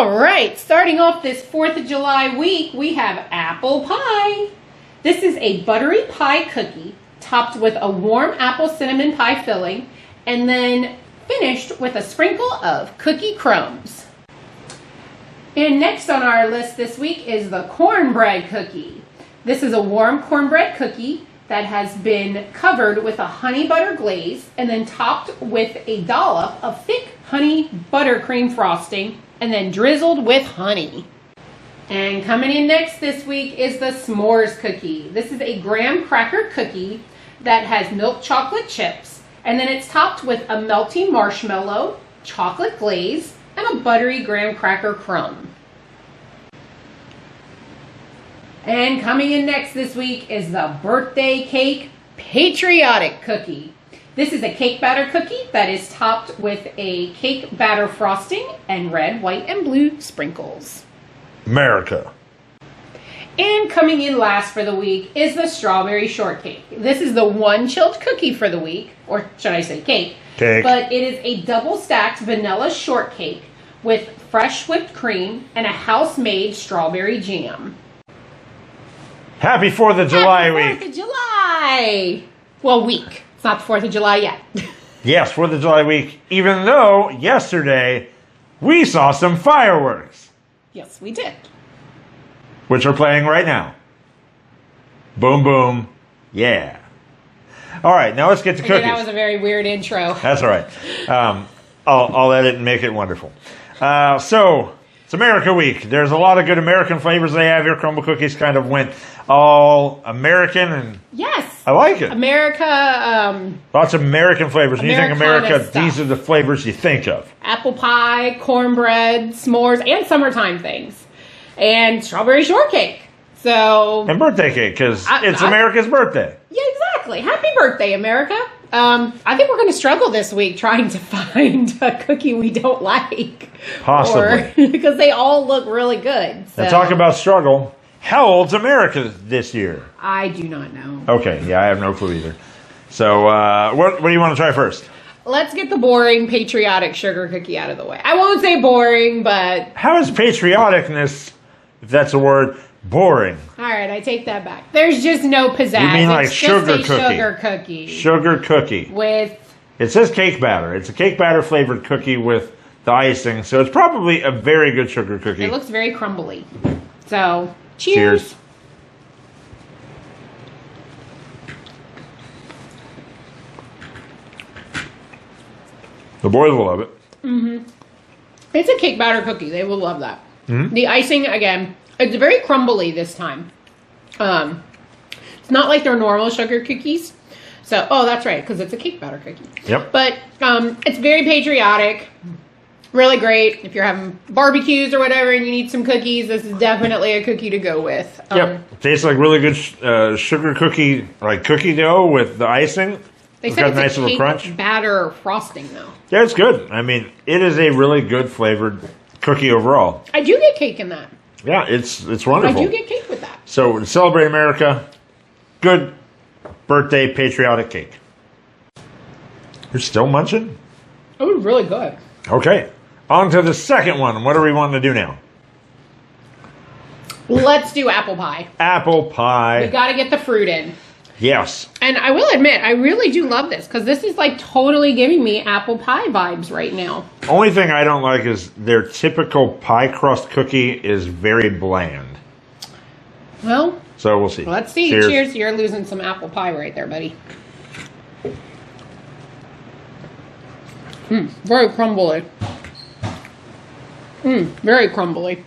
All right, starting off this 4th of July week, we have apple pie. This is a buttery pie cookie topped with a warm apple cinnamon pie filling and then finished with a sprinkle of cookie crumbs. And next on our list this week is the cornbread cookie. This is a warm cornbread cookie that has been covered with a honey butter glaze and then topped with a dollop of thick honey buttercream frosting and then drizzled with honey. And coming in next this week is the s'mores cookie. This is a graham cracker cookie that has milk chocolate chips, and then it's topped with a melty marshmallow, chocolate glaze, and a buttery graham cracker crumb. And coming in next this week is the birthday cake patriotic cookie. This is a cake batter cookie that is topped with a cake batter frosting and red, white, and blue sprinkles. America. And coming in last for the week is the strawberry shortcake. This is the one chilled cookie for the week, or should I say cake? Cake. But it is a double stacked vanilla shortcake with fresh whipped cream and a house-made strawberry jam. Happy 4th of July Happy 4th week. of July! Well, week. It's not the 4th of July yet. Yes, 4th of July week, even though yesterday we saw some fireworks, Yes, we did. which are playing right now. Boom, boom. Yeah. All right, now let's get to Okay, cookies. that was a very weird intro. That's all right. I'll edit and make it wonderful. So, it's America Week. There's a lot of good American flavors they have here. Crumbl Cookies kind of went all American, and Yes. I like it. America, Lots of American flavors. When you think Americana America, stuff. these are the flavors you think of. apple pie, cornbread, s'mores, and summertime things. And strawberry shortcake. So, And birthday cake, because it's I- America's birthday. yeah, exactly. Happy birthday, America. I think we're going to struggle this week trying to find a cookie we don't like. Possibly. Because they all look really good. So. Now, talk about struggle. How old's America this year? I do not know. Okay, yeah, I have no clue either. So, what do you want to try first? Let's get the boring patriotic sugar cookie out of the way. I won't say boring, but... How is patrioticness, if that's a word, boring? All right, I take that back. There's just no pizzazz. You mean like it's sugar just a cookie. sugar cookie. Sugar cookie. With... It says cake batter. It's a cake batter flavored cookie with the icing, so it's probably a very good sugar cookie. It looks very crumbly. So, cheers. Cheers. The boys will love it. It's a cake batter cookie. They will love that. Mm-hmm. The icing, again, it's very crumbly this time. It's not like their normal sugar cookies. So, oh, that's right, because it's a cake batter cookie. Yep. But it's very patriotic. Really great. If you're having barbecues or whatever and you need some cookies, this is definitely a cookie to go with. Yep. Tastes like really good sugar cookie, like cookie dough with the icing. They It's said got it's a nice a little cake crunch. batter frosting, though. Yeah, it's good. I mean, it is a really good flavored cookie overall. I do get cake in that. Yeah, it's I wonderful. do get cake with that. So to celebrate America, good birthday patriotic cake. You're still munching? It was really good. Okay. On to the second one. What do we want to do now? Let's do apple pie. Apple We pie. got to get the fruit in. Yes. And I will admit, I really do love this because this is like totally giving me apple pie vibes right now. Only thing I don't like is their typical pie crust cookie is very bland. Well, So we'll see. let's see. Cheers. You're losing some apple pie right there, buddy. Very crumbly. Very crumbly.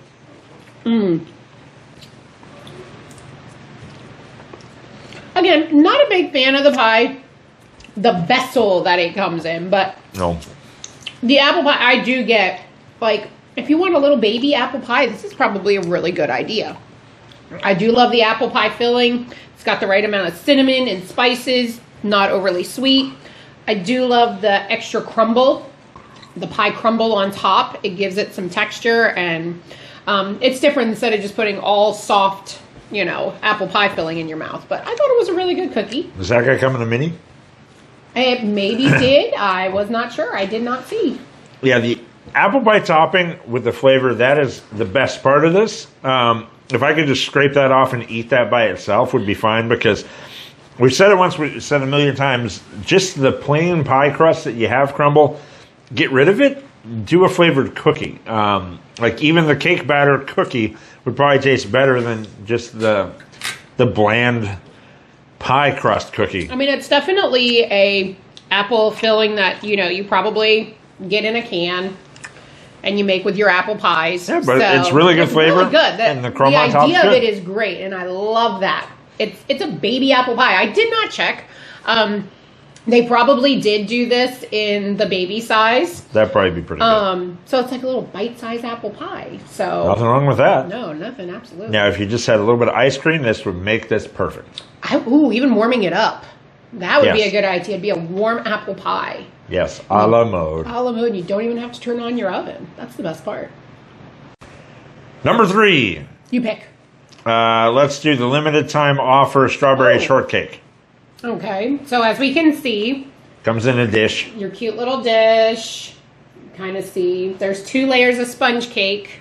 Again, not a big fan of the pie, the vessel that it comes in, but No. the apple pie I do get, like, if you want a little baby apple pie, this is probably a really good idea. I do love the apple pie filling. It's got the right amount of cinnamon and spices, not overly sweet. I do love the extra crumble, the pie crumble on top. It gives it some texture, and it's different instead of just putting all soft, you know, apple pie filling in your mouth. But I thought it was a really good cookie. Does that guy come in a mini? It maybe did. I was not sure. I did not see. Yeah, the apple pie topping with the flavor, that is the best part of this. If I could just scrape that off and eat that by itself would be fine, because we've said it once, we've said it a million times, just the plain pie crust that you have, Crumbl, get rid of it, do a flavored cookie. Like even the cake batter cookie would probably taste better than just the bland pie crust cookie. I mean, it's definitely a apple filling that, you probably get in a can and you make with your apple pies. Yeah, but it's really good flavor. Really good. And the crumb on the top idea is of good. it is great, and I love that. It's a baby apple pie. I did not check. They probably did do this in the baby size. That'd probably be pretty good. So it's like a little bite-sized apple pie. So Nothing wrong with that. No, nothing, absolutely. Now, if you just had a little bit of ice cream, this would make this perfect. Even warming it up. That would be Yes. a good idea. It'd be a warm apple pie. Yes, a la mode. A la mode. You don't even have to turn on your oven. That's the best part. Number 3. You pick. Let's do the limited time offer strawberry shortcake. Okay. So as we can see, Comes in a dish. your cute little dish. Kind of see. There's 2 layers of sponge cake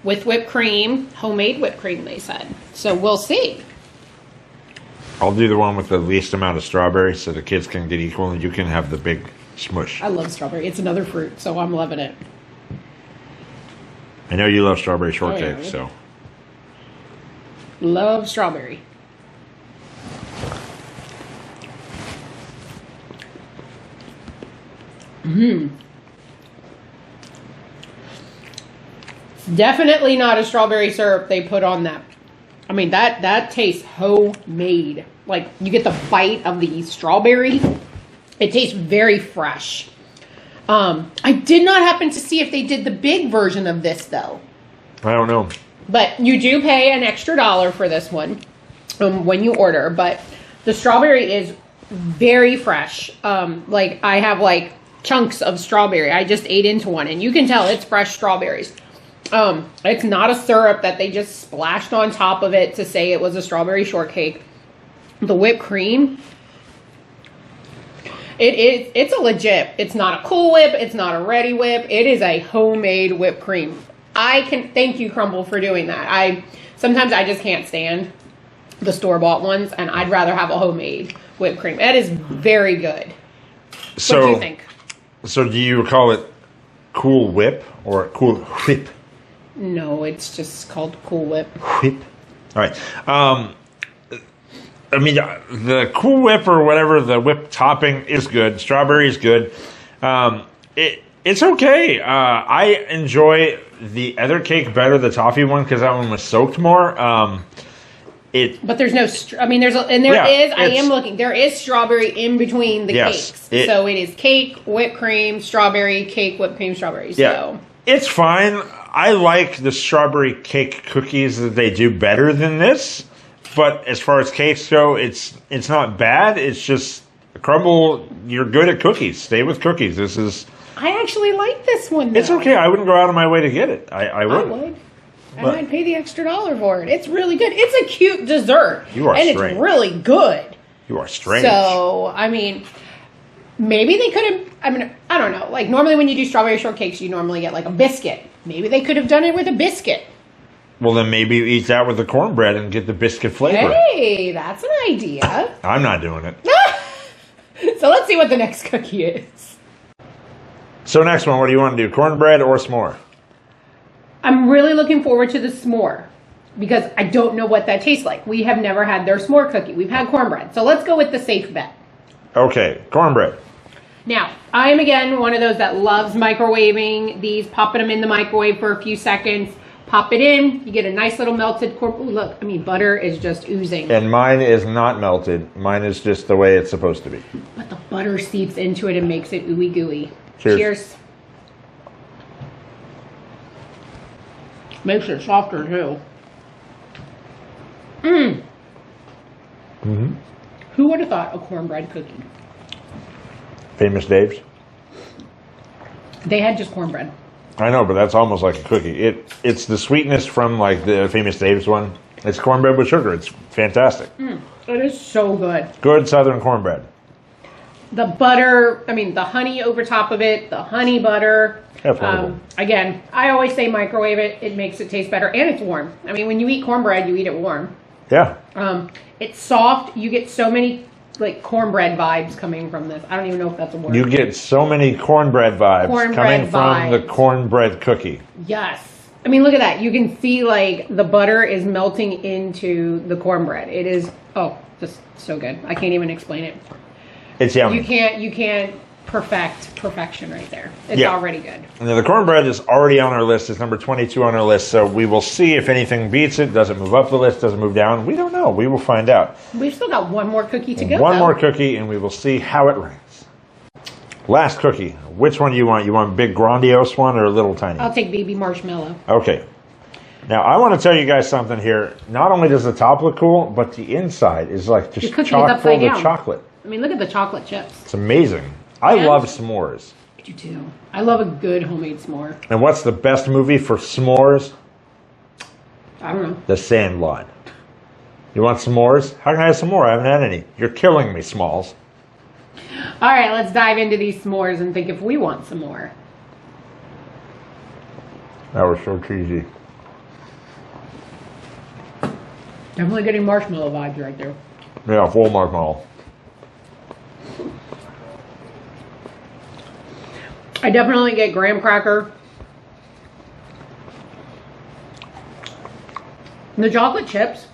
with whipped cream. Homemade whipped cream, they said. So we'll see. I'll do the one with the least amount of strawberries so the kids can get equal and you can have the big smush. I love strawberry. It's another fruit, so I'm loving it. I know you love strawberry shortcake, yeah. so. Love strawberry. Definitely not a strawberry syrup they put on that. I mean, that tastes homemade. Like, you get the bite of the strawberry. It tastes very fresh. I did not happen to see if they did the big version of this, though. I don't know. But you do pay an extra $1 for this one when you order. But the strawberry is very fresh. Like, I have, like, chunks of strawberry. I just ate into one, and you can tell it's fresh strawberries. It's not a syrup that they just splashed on top of it to say it was a strawberry shortcake. The whipped cream, it's a legit. It's not a Cool Whip. It's not a Ready Whip. It is a homemade whipped cream. I can thank you, Crumbl, for doing that. Sometimes I just can't stand the store-bought ones, and I'd rather have a homemade whipped cream. That is very good. So, what do you think? So do you call it Cool Whip or Cool Whip? No, it's just called Cool Whip. Whip. All right. I mean, the Cool Whip or whatever, the whip topping is good. Strawberry is good. It's okay. I enjoy the other cake better, the toffee one, because that one was soaked more. But there's no. I am looking. There is strawberry in between the cakes, so it is cake, whipped cream, strawberry, cake, whipped cream, strawberry. Yeah, so it's fine. I like the strawberry cake cookies that they do better than this. But as far as cakes go, it's not bad. It's just Crumbl. You're good at cookies. Stay with cookies. This is. I actually like this one, though. It's okay. I wouldn't go out of my way to get it. I would. I would. And I'd pay the extra $1 for it. It's really good. It's a cute dessert. You are strange. strange. It's really good. You are strange. So, I mean, maybe they could have, I don't know. Like, normally when you do strawberry shortcakes, you normally get, like, a biscuit. Maybe they could have done it with a biscuit. Well, then maybe you eat that with the cornbread and get the biscuit flavor. Hey, that's an idea. I'm not doing it. So let's see what the next cookie is. So next one, what do you want to do? Cornbread or s'more? I'm really looking forward to the s'more because I don't know what that tastes like. We have never had their s'more cookie. We've had cornbread. So let's go with the safe bet. Okay, cornbread. Now, I am again one of those that loves microwaving these, popping them in the microwave for a few seconds. Pop it in, you get a nice little melted corn. Ooh, look, I mean, butter is just oozing. And mine is not melted. Mine is just the way it's supposed to be. But the butter seeps into it and makes it ooey gooey. Cheers. Cheers. Makes it softer too. Who would have thought a cornbread cookie? Famous Dave's? They had just cornbread. I know, but that's almost like a cookie. It's the sweetness from like the Famous Dave's one. It's cornbread with sugar. It's fantastic. It is so good. Good Southern cornbread. The butter, I mean, the honey over top of it, the honey butter. Again, I always say microwave it. It makes it taste better, and it's warm. I mean, when you eat cornbread, you eat it warm. Yeah. It's soft. You get so many like cornbread vibes coming from this. I don't even know if that's a word. You get so many cornbread vibes coming from the cornbread cookie. Yes. I mean, look at that. You can see like the butter is melting into the cornbread. It is, just so good. I can't even explain it. It's yummy. You can't perfection right there. It's already good. Now, the cornbread is already on our list. It's number 22 on our list. So we will see if anything beats it. Does it move up the list? Does it move down? We don't know. We will find out. We've still got one more cookie to go. One more cookie, and we will see how it ranks. Last cookie. Which one do you want? You want a big grandiose one or a little tiny? I'll take baby marshmallow. Okay. Now, I want to tell you guys something here. Not only does the top look cool, but the inside is like just chock full of chocolate. I mean, look at the chocolate chips. It's amazing. I love s'mores. I do too. I love a good homemade s'more. And what's the best movie for s'mores? I don't know. The Sandlot. You want s'mores? How can I have some more? I haven't had any. You're killing me, Smalls. All right, let's dive into these s'mores and think if we want some more. That was so cheesy. Definitely getting marshmallow vibes right there. Yeah, full marshmallow. I definitely get graham cracker. The chocolate chips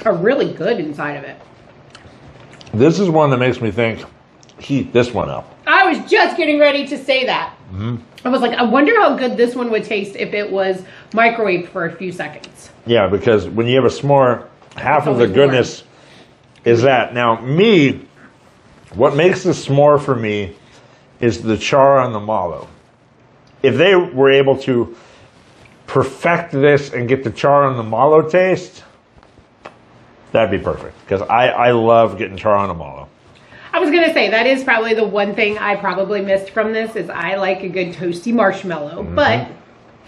are really good inside of it. This is one that makes me think, heat this one up. I was just getting ready to say that. I was like, I wonder how good this one would taste if it was microwaved for a few seconds. Yeah, because when you have a s'more, half of the goodness is that. Now, what makes the s'more for me is the char on the mallow. If they were able to perfect this and get the char on the mallow taste, that'd be perfect. Because I love getting char on the mallow. I was going to say, that is probably the one thing I probably missed from this, is I like a good toasty marshmallow. But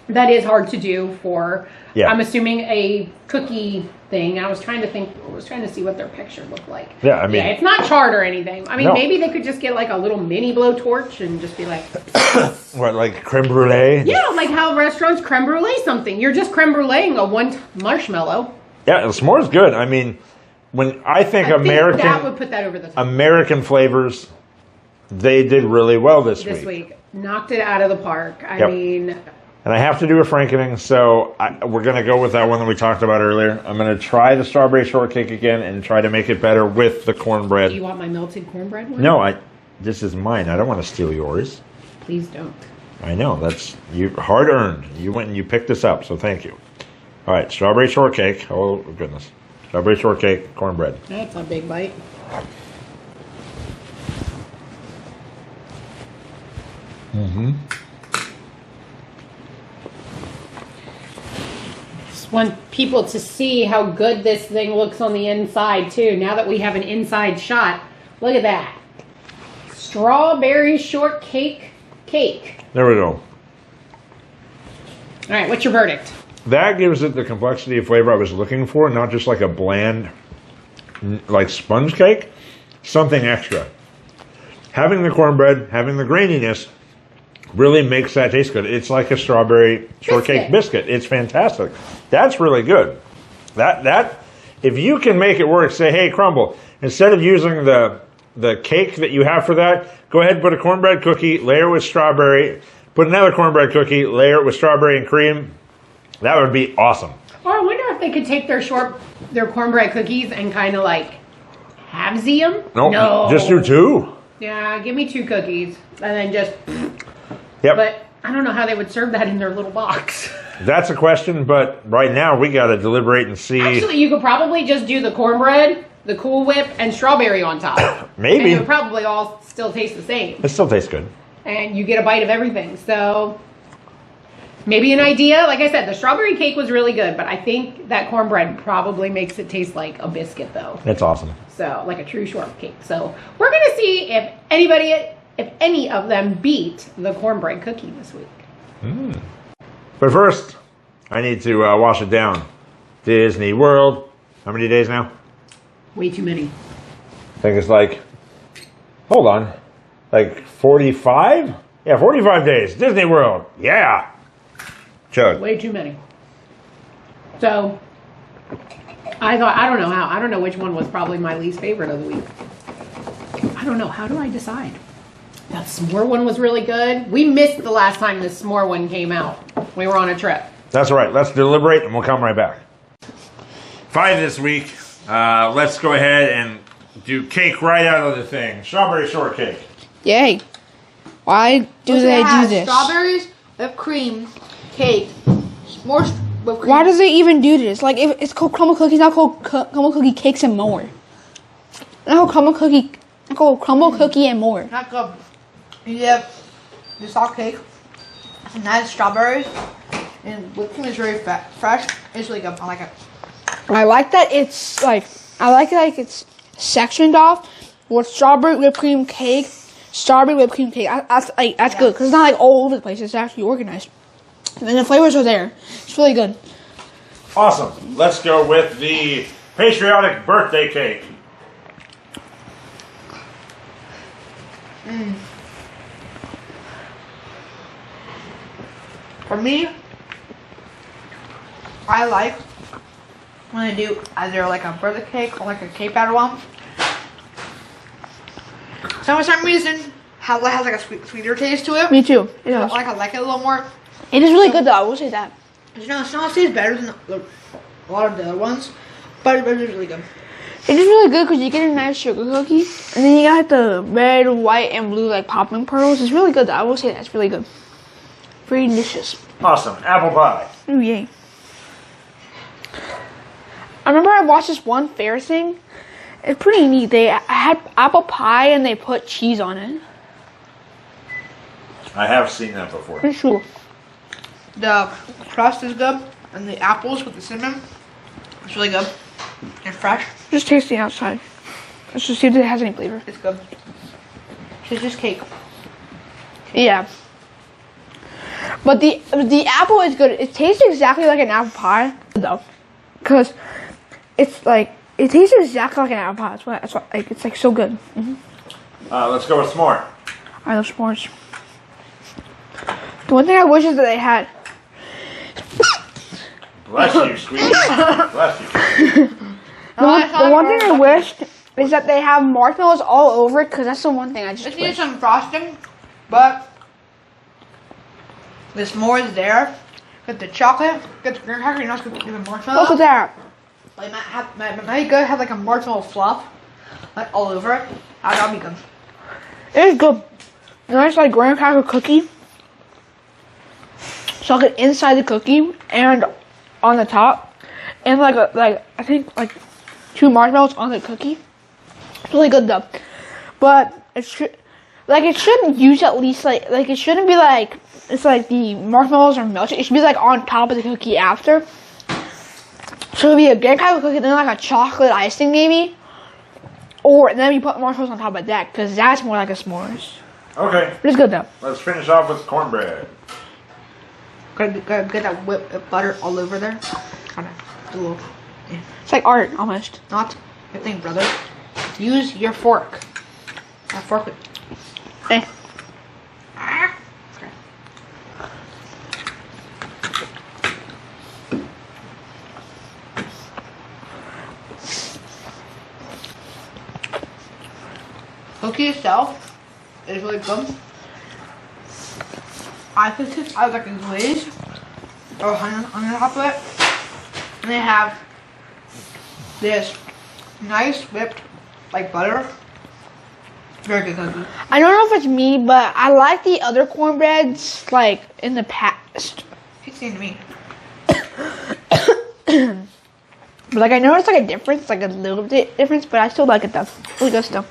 that is hard to do for, I'm assuming, a cookie thing. I was trying to see what their picture looked like. Yeah, I mean, it's not charred or anything. I mean, maybe they could just get like a little mini blowtorch and just be like, what, like creme brulee? Yeah, like how restaurants creme brulee something. You're just creme bruleeing a one marshmallow. Yeah, the s'more is good. I mean, when I think American, that would put that over the top. American flavors, they did really well this week. Knocked it out of the park. I mean. And I have to do a frankening, so we're going to go with that one that we talked about earlier. I'm going to try the strawberry shortcake again and try to make it better with the cornbread. Do you want my melted cornbread one? No, this is mine. I don't want to steal yours. Please don't. I know. That's hard earned. You went and you picked this up, so thank you. All right, strawberry shortcake. Oh, goodness. Strawberry shortcake, cornbread. That's a big bite. Just want people to see how good this thing looks on the inside, too. Now that we have an inside shot. Look at that. Strawberry shortcake cake. There we go. All right, what's your verdict? That gives it the complexity of flavor I was looking for, not just like a bland, like sponge cake, something extra. Having the cornbread, having the graininess, really makes that taste good. It's like a strawberry shortcake biscuit. It's fantastic. That's really good. That if you can make it work, say, hey, Crumbl, instead of using the cake that you have for that, go ahead and put a cornbread cookie, layer it with strawberry, put another cornbread cookie, layer it with strawberry and cream. That would be awesome. Or I wonder if they could take their cornbread cookies and kind of like halvesy them. Nope, no, just do two. Yeah, give me 2 cookies and then just. Yep. But I don't know how they would serve that in their little box. That's a question, but right now we got to deliberate and see. Actually, you could probably just do the cornbread, the Cool Whip, and strawberry on top. Maybe. And it would probably all still taste the same. It still tastes good. And you get a bite of everything. So maybe an idea. Like I said, the strawberry cake was really good, but I think that cornbread probably makes it taste like a biscuit, though. It's awesome. So, like a true shortcake. So we're going to see if any of them beat the cornbread cookie this week. But first, I need to wash it down. Disney World. How many days now? Way too many. I think it's like Hold on. Like 45? Yeah, 45 days. Disney World. Yeah. Chug. Way too many. So, I thought, I don't know which one was probably my least favorite of the week. I don't know. How do I decide? That s'more one was really good. We missed the last time the s'more one came out. We were on a trip. That's right. Let's deliberate and we'll come right back. 5 this week. Let's go ahead and do cake right out of the thing. Strawberry shortcake. Yay. Why do they do this? Strawberries, whipped cream, cake, more whipped cream. Why does they even do this? Like, if it's called Crumbl Cookies, not called Crumbl Cookie Cakes and More. Not called Crumbl Cookie and More. Not good. You have the soft cake, some nice strawberries, and whipped cream is very fresh. It's really good. I like it. I like that it's like, it's sectioned off with strawberry whipped cream cake, strawberry whipped cream cake. That's good because it's not like all over the place. It's actually organized, and then the flavors are there. It's really good. Awesome. Let's go with the Patriotic Birthday Cake. For me, I like when they do either like a birthday cake or like a cake batter one. So for some reason, it has like a sweeter taste to it. Me too. It does. I like it a little more. It is really good though. I will say that. You know, it's not tastes better than a lot of the other ones, but it's really good. It is really good because you get a nice sugar cookie, and then you got the red, white, and blue like popping pearls. It's really good though. I will say that it's really good. Very delicious. Awesome. Apple pie. Oh yay! I remember I watched this one fair thing. It's pretty neat. They had apple pie and they put cheese on it. I have seen that before. Pretty cool. The crust is good, and the apples with the cinnamon, it's really good and fresh. Just taste the outside. Let's just see if it has any flavor. It's good. It's just cake. Yeah. But the apple is good. It tastes exactly like an apple pie, though, because it's like it tastes exactly like an apple pie. That's what like it's like so good. Let's go with s'more. I love s'mores. The one thing I wish is that they had. Bless you, sweetie. Bless you. The one thing I wish is that they have marshmallows all over it, because that's the one thing I just It needs wish. some frosting, but the s'more is there. Get the chocolate, get the graham cracker, you know, it's good. Give it marshmallow. Look at that. Like might good have like a marshmallow fluff, like all over it. That'll be good. It is good. Nice like graham cracker cookie. Chocolate inside the cookie and on the top, and like I think like 2 marshmallows on the cookie. It's really good though, but it shouldn't use at least like it shouldn't be like it's like the marshmallows are melted. It should be like on top of the cookie after. So it'll be a graham cracker cookie, then like a chocolate icing maybe, or then you put marshmallows on top of that because that's more like a s'mores. Okay. But it's good though. Let's finish off with cornbread. Gotta get that whipped butter all over there. Kind of a little. Yeah. It's like art almost. Not your thing, brother. Use your fork. That fork. Eh. Ah. Okay. Cookie itself is really good. I put this as like a glaze or honey on top of it, and they have this nice whipped like butter. Very good cookie. I don't know if it's me, but I like the other cornbreads like in the past. It seemed to me. But like I noticed like a difference, like a little bit difference, but I still like it though. Really good still.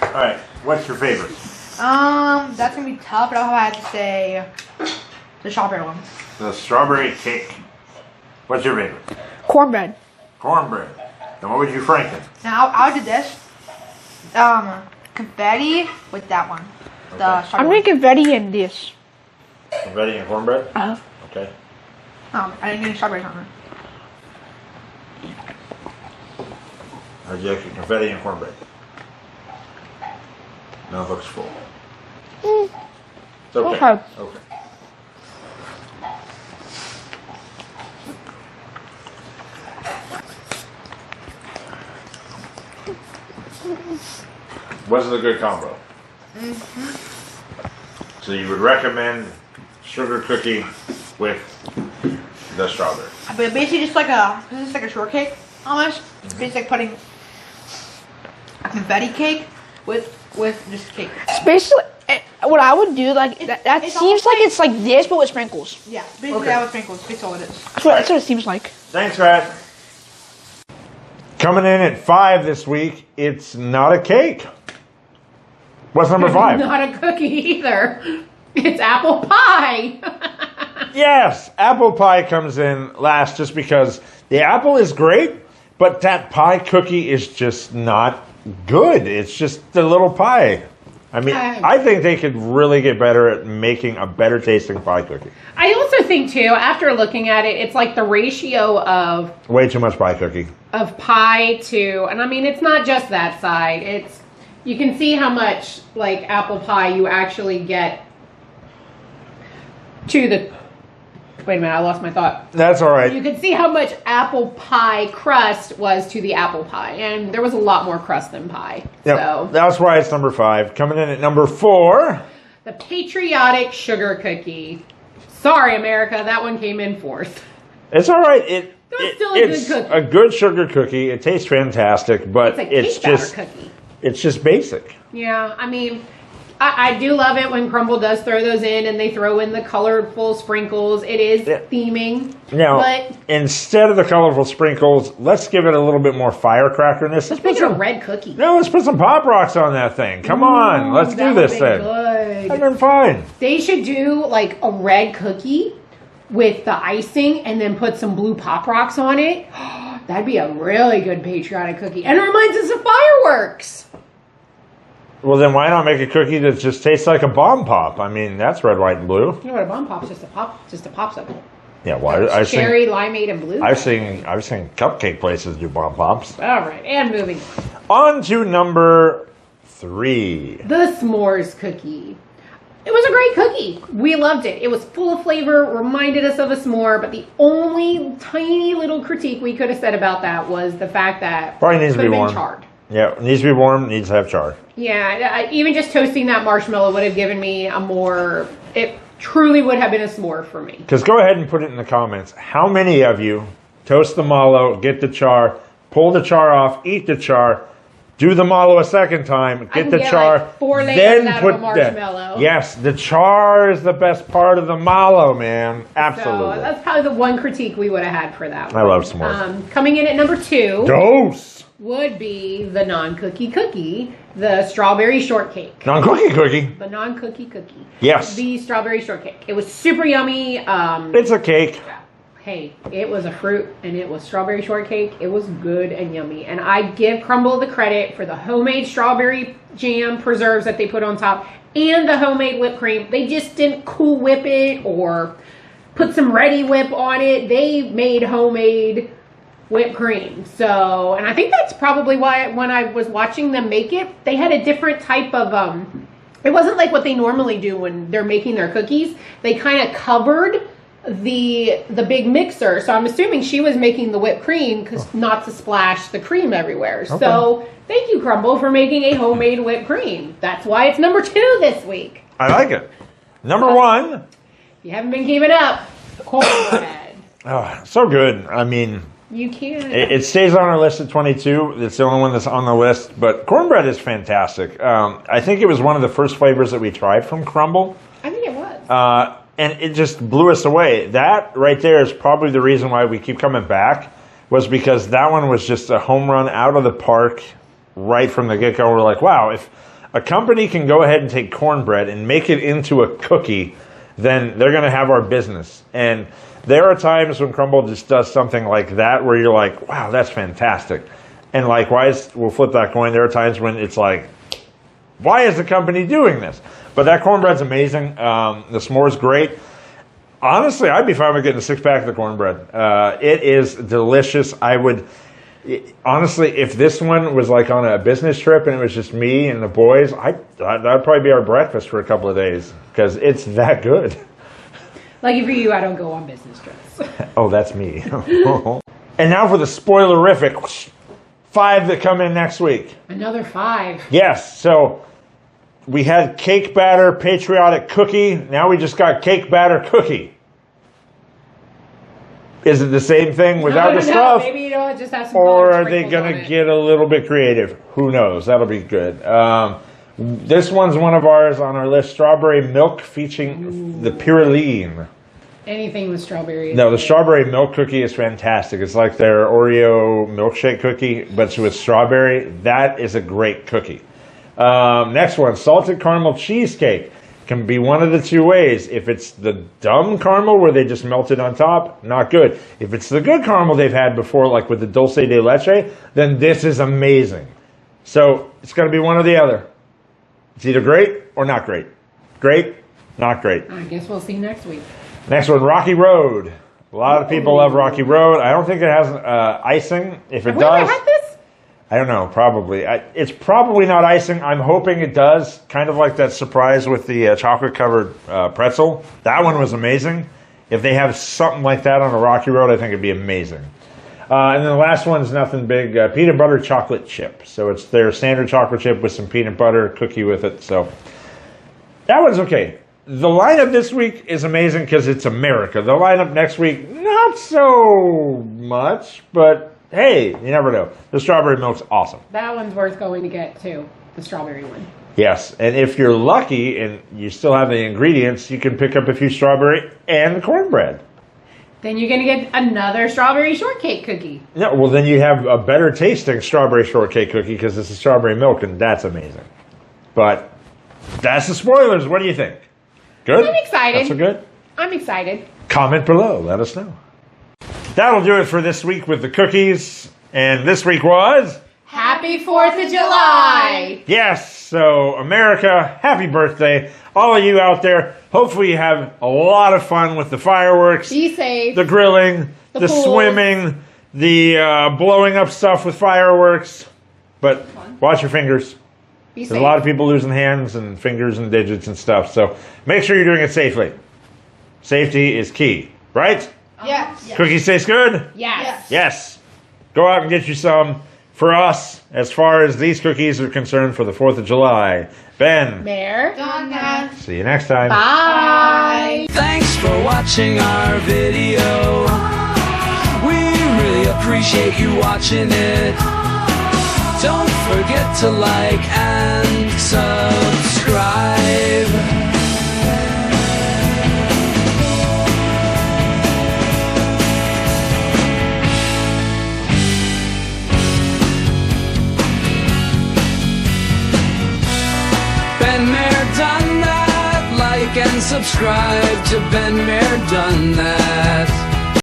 All right. What's your favorite? That's gonna be tough, but I'll have to say the strawberry one. The strawberry cake. What's your favorite? Cornbread. Cornbread. And what would you franken? Now I'll do this. Confetti with that one. The Okay. I'm strawberry making confetti in this. Confetti and cornbread? Okay. one. I didn't get any strawberries on it. How'd you like your confetti and cornbread? No, it looks full. It's okay. Okay. Okay. Was it a good combo? So you would recommend sugar cookie with the strawberry? But basically, just like a shortcake almost. It's basically like putting a confetti cake with just cake. It's basically what I would do. Like that it's seems like it's like this, but with sprinkles. Yeah, basically Okay. that with sprinkles. That's all it is. That's what it seems like. Thanks, guys. Coming in at 5 this week, it's not a cake. What's number 5? Not a cookie either. It's apple pie. Yes, apple pie comes in last just because the apple is great, but that pie cookie is just not good. It's just a little pie. I mean, I think they could really get better at making a better tasting pie cookie. I also think too, after looking at it, it's like the ratio of Way too much pie cookie. pie to, and I mean, it's not just that side. It's, you can see how much like apple pie you actually get to the, wait a minute, I lost my thought. That's all right. You could see how much apple pie crust was to the apple pie, and there was a lot more crust than pie. Yep, So that's why it's number 5. Coming in at number 4. the Patriotic Sugar Cookie. Sorry, America, that one came in 4th. It's all right. It's still a good it's cookie. a good sugar cookie. It tastes fantastic, but It's a cake batter cookie. it's just basic. Yeah, I mean, I do love it when Crumbl does throw those in and they throw in the colorful sprinkles. It is theming. Now, but instead of the colorful sprinkles, let's give it a little bit more firecrackerness. let's make it a red cookie. No, let's put some Pop Rocks on that thing. Come on, let's do this thing. Good. I've been fine. They should do like a red cookie with the icing and then put some blue Pop Rocks on it. That'd be a really good patriotic cookie. And it reminds us of fireworks. Well, then why not make a cookie that just tastes like a bomb pop? I mean, that's red, white, and blue. You know what, a bomb pop's just a popsicle. Yeah, well, I've seen Cherry, limeade, and blue. I've seen cupcake places do bomb pops. All right, and moving on. On to number 3. The s'mores cookie. It was a great cookie. We loved it. It was full of flavor, reminded us of a s'more, but the only tiny little critique we could have said about that was the fact that Probably needs to could be have been warm. charred. Yeah, it needs to be warm, needs to have char. Yeah, even just toasting that marshmallow would have given me it truly would have been a s'more for me. Because go ahead and put it in the comments. How many of you toast the mallow, get the char, pull the char off, eat the char, do the mallow a second time, get the char, like 4 layers out of a the marshmallow. yes, the char is the best part of the mallow, man. Absolutely. So that's probably the one critique we would have had for that one. I love s'mores. Coming in at number 2 Dose. would be the non-cookie cookie, the strawberry shortcake. Non-cookie cookie. The non-cookie cookie. Yes. The strawberry shortcake. It was super yummy. It's a cake. Hey, it was a fruit and it was strawberry shortcake. It was good and yummy. And I give Crumbl the credit for the homemade strawberry jam preserves that they put on top and the homemade whipped cream. They just didn't Cool Whip it or put some Ready Whip on it. They made homemade whipped cream. So, and I think that's probably why when I was watching them make it, they had a different type of, it wasn't like what they normally do when they're making their cookies. They kind of covered the big mixer. So I'm assuming she was making the whipped cream because not to splash the cream everywhere. Okay. So thank you, Crumbl, for making a homemade whipped cream. That's why it's number 2 this week. I like it. Number 1. If you haven't been keeping up, cornbread. Oh, so good. I mean, You can. it stays on our list at 22. It's the only one that's on the list. But cornbread is fantastic. I think it was one of the first flavors that we tried from Crumbl. I think it was. And it just blew us away. That right there is probably the reason why we keep coming back, was because that one was just a home run out of the park right from the get-go. We're like, wow, if a company can go ahead and take cornbread and make it into a cookie, then they're going to have our business. And there are times when Crumbl just does something like that where you're like, wow, that's fantastic. And likewise, we'll flip that coin. There are times when it's like, why is the company doing this? But that cornbread's amazing. The s'more's great. Honestly, I'd be fine with getting a 6-pack of the cornbread. It is delicious. Honestly, if this one was like on a business trip and it was just me and the boys, that'd probably be our breakfast for a couple of days because it's that good. Lucky for you, I don't go on business trips. Oh, that's me. And now for the spoilerific 5 that come in next week. Another 5. Yes, so we had cake batter patriotic cookie. Now we just got cake batter cookie. Is it the same thing without the stuff? Maybe you know, just have some. Or are they going to get a little bit creative? Who knows? That'll be good. This one's one of ours on our list. Strawberry milk featuring the Pyroline. Anything with strawberry. No, the strawberry milk cookie is fantastic. It's like their Oreo milkshake cookie, but it's with strawberry. That is a great cookie. Next one, salted caramel cheesecake. Can be one of the two ways. If it's the dumb caramel where they just melt it on top, not good. If it's the good caramel they've had before, like with the dulce de leche, then this is amazing. So it's going to be one or the other. It's either great or not great. Great, not great. I guess we'll see next week. Next one, Rocky Road. A lot of people love Rocky Road. I don't think it has icing. If it Have we does, ever had this? I don't know, probably. It's probably not icing. I'm hoping it does. Kind of like that surprise with the chocolate-covered pretzel. That one was amazing. If they have something like that on a Rocky Road, I think it'd be amazing. And then the last one is nothing big. Peanut butter chocolate chip. So it's their standard chocolate chip with some peanut butter cookie with it. So that one's okay. The lineup this week is amazing because it's America. The lineup next week, not so much, but hey, you never know. The strawberry milk's awesome. That one's worth going to get too. The strawberry one. Yes, and if you're lucky and you still have the ingredients, you can pick up a few strawberry and cornbread. Then you're going to get another strawberry shortcake cookie. No, well then you have a better tasting strawberry shortcake cookie because it's a strawberry milk and that's amazing. But that's the spoilers. What do you think? Good? I'm excited. That's so good? I'm excited. Comment below. Let us know. That'll do it for this week with the cookies. And this week was... Happy 4th of July! Yes, so America, happy birthday. All of you out there, hopefully you have a lot of fun with the fireworks. Be safe. The grilling, the pool. swimming, the blowing up stuff with fireworks. But watch your fingers. Be safe. There's a lot of people losing hands and fingers and digits and stuff. So make sure you're doing it safely. Safety is key, right? Yes. Cookies taste good? Yes. Yes. Go out and get you some. For us, as far as these cookies are concerned for the 4th of July, Ben. Bear. Donna. See you next time. Bye. Thanks for watching our video. We really appreciate you watching it. Don't forget to like and subscribe. And subscribe to Ben Mayor Done That.